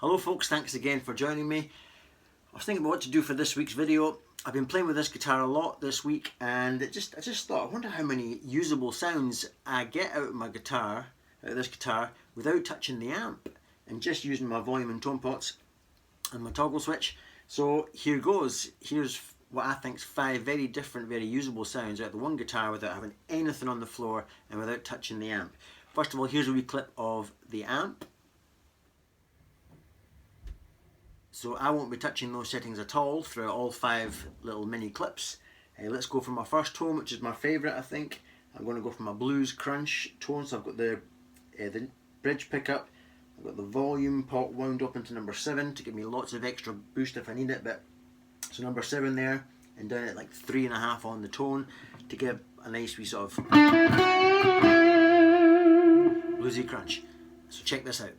Hello folks, thanks again for joining me. I was thinking about what to do for this week's video. I've been playing with this guitar a lot this week, and I just thought, I wonder how many usable sounds I get out of my guitar, out of this guitar, without touching the amp and just using my volume and tone pots and my toggle switch. So here goes. Here's what I think is 5 very different, very usable sounds out of the one guitar without having anything on the floor and without touching the amp. First of all, here's a wee clip of the amp. So I won't be touching those settings at all throughout all 5 little mini clips. Let's go for my first tone, which is my favourite, I think. I'm going to go for my blues crunch tone. So I've got the bridge pickup. I've got the volume pot wound up into number 7 to give me lots of extra boost if I need it. But so number 7 there, and down at like 3.5 on the tone to give a nice wee sort of bluesy crunch. So check this out.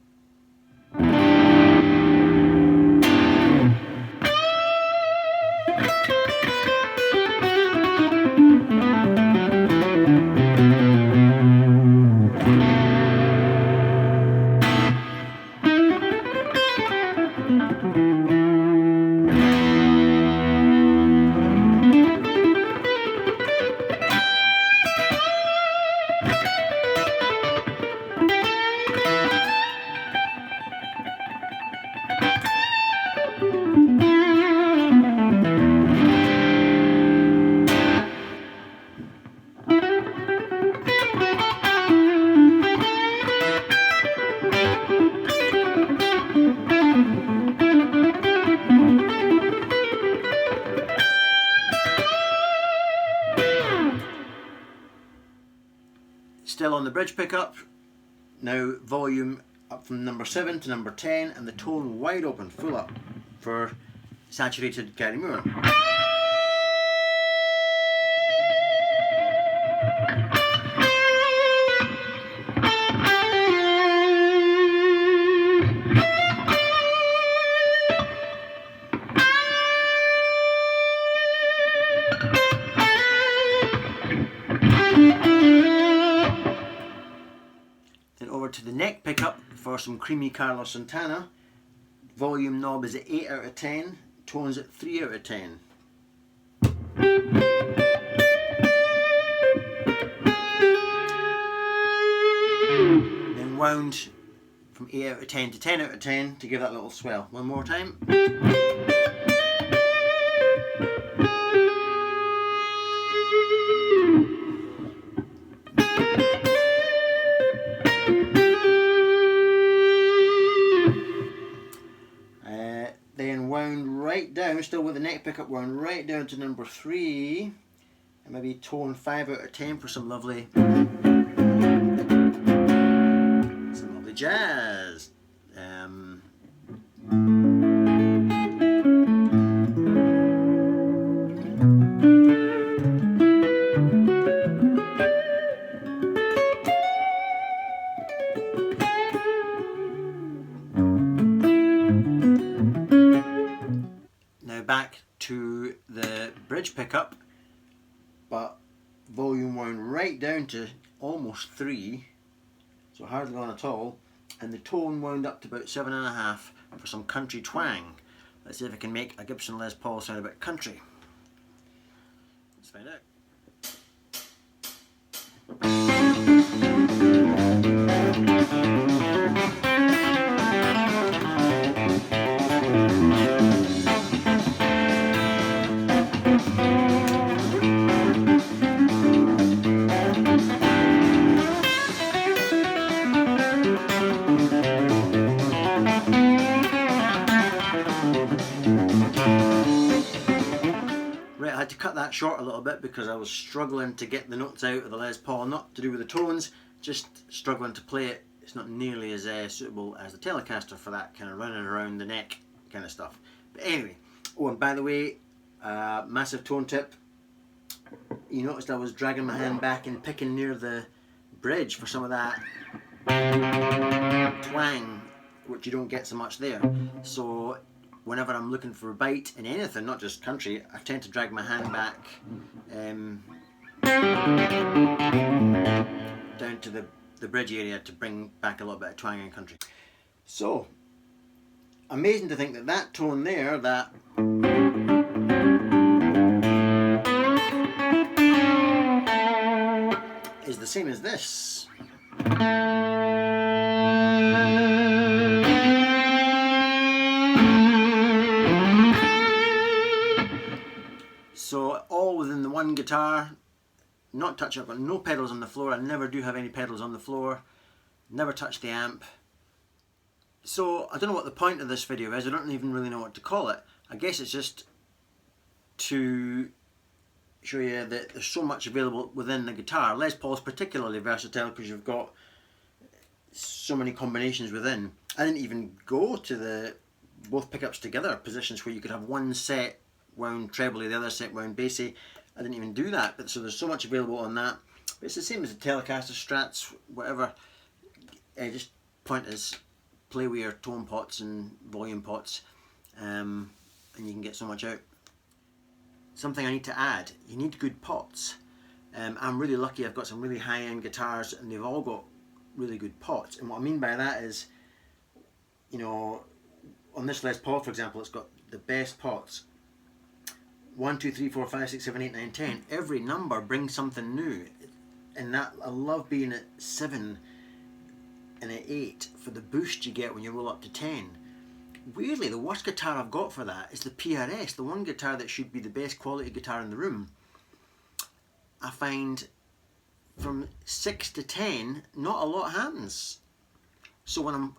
Still on the bridge pickup, now volume up from number 7 to number 10 and the tone wide open, full up for saturated Gary Moore. To the neck pickup for some creamy Carlos Santana. Volume knob is at 8 out of 10, tones at 3 out of 10. Then wound from 8 out of 10 to 10 out of 10 to give that little swell. One more time. Then wound right down, still with the neck pickup, wound right down to number 3, and maybe tone 5 out of 10 for some lovely jazz. Back to the bridge pickup, but volume wound right down to almost 3, so hardly on at all, and the tone wound up to about 7.5 for some country twang. Let's see if I can make a Gibson Les Paul sound a bit country. Let's find out. Right, I had to cut that short a little bit because I was struggling to get the notes out of the Les Paul, not to do with the tones, just struggling to play it. It's not nearly as suitable as the Telecaster for that kind of running around the neck kind of stuff. But anyway, oh, and by the way, massive tone tip, you noticed I was dragging my hand back and picking near the bridge for some of that twang, which you don't get so much there. So whenever I'm looking for a bite in anything, not just country, I tend to drag my hand back down to the bridge area to bring back a little bit of twang in country. So amazing to think that that tone there, that is the same as this. So all within the one guitar, not touch. I've got no pedals on the floor. I never do have any pedals on the floor. Never touch the amp. So I don't know what the point of this video is. I don't even really know what to call it. I guess it's just to show you that there's so much available within the guitar. Les Paul's particularly versatile because you've got so many combinations within. I didn't even go to the both pickups together positions where you could have one set wound trebly, the other set wound bassy. I didn't even do that, but so there's so much available on that. But it's the same as the Telecaster, Strats, whatever. Just point is play with your tone pots and volume pots, and you can get so much out. Something I need to add, you need good pots. I'm really lucky, I've got some really high-end guitars and they've all got really good pots. And what I mean by that is, you know, on this Les Paul for example, it's got the best pots. 1, 2, 3, 4, 5, 6, 7, 8, 9, 10. Every number brings something new. And that, I love being at 7 and at 8 for the boost you get when you roll up to 10. Weirdly, the worst guitar I've got for that is the PRS, the one guitar that should be the best quality guitar in the room. I find from 6 to 10, not a lot happens. So when I'm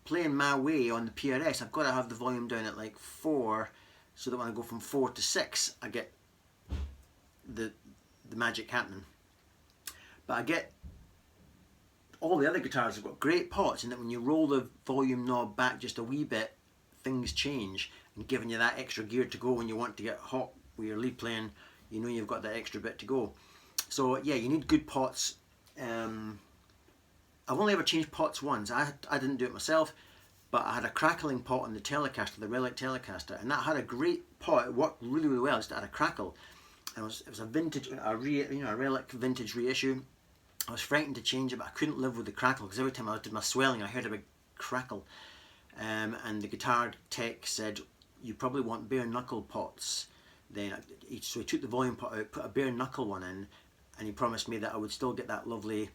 playing my way on the PRS, I've got to have the volume down at like 4, so that when I go from 4 to 6, I get the magic happening. But I get all the other guitars have got great pots, and that when you roll the volume knob back just a wee bit, things change, and giving you that extra gear to go when you want to get hot with your lead playing, you know you've got that extra bit to go. So yeah, you need good pots. I've only ever changed pots once. I didn't do it myself, but I had a crackling pot on the Telecaster, the Relic Telecaster, and that had a great pot. It worked really, really well. It just had a crackle. And it was a vintage, a Relic vintage reissue. I was frightened to change it, but I couldn't live with the crackle because every time I did my swelling, I heard a big crackle. And the guitar tech said, "You probably want bare knuckle pots." Then, so he took the volume pot out, put a bare knuckle one in, and he promised me that I would still get that lovely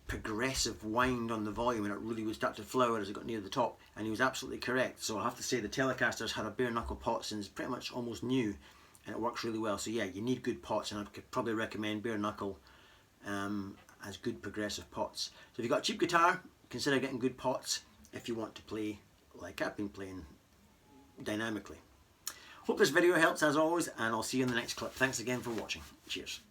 progressive wind on the volume, and it really would start to flower as it got near the top. And he was absolutely correct. So I have to say the Telecaster's had a bare knuckle pot since pretty much almost new, and it works really well. So yeah, you need good pots, and I could probably recommend bare knuckle as good progressive pots. So if you've got a cheap guitar, consider getting good pots if you want to play like I've been playing, dynamically. Hope this video helps as always, and I'll see you in the next clip. Thanks again for watching. Cheers.